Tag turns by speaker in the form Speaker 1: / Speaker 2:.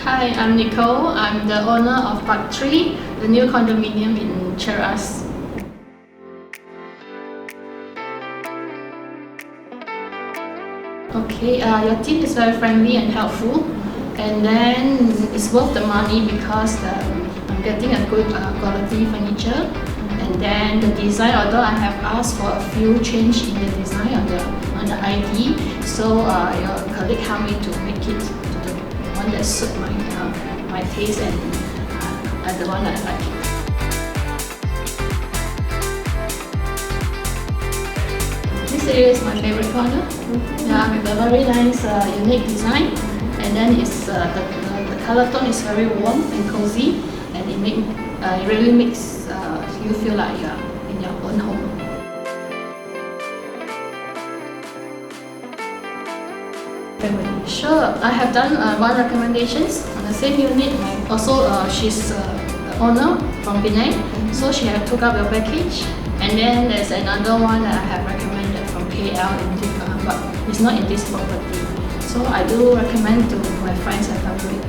Speaker 1: Hi, I'm Nicole. I'm the owner of Parc 3, the new condominium in Cheras. Okay, your team is very friendly and helpful, and then it's worth the money because I'm getting a good quality furniture, and then the design, although I have asked for a few change in the design on the ID, so your colleague helped me to make it to the one that suits my taste and the one that I like. This area is my favorite corner. Yeah, with a very nice, unique design, and then it's the color tone is very warm and cozy, and it really makes you feel like you're in your own home. Sure, I have done one recommendations on the same unit. She's the owner from Penang, so she have took up your package. And then there's another one that I have recommended from KL, but it's not in this property. So I do recommend to my friends and family.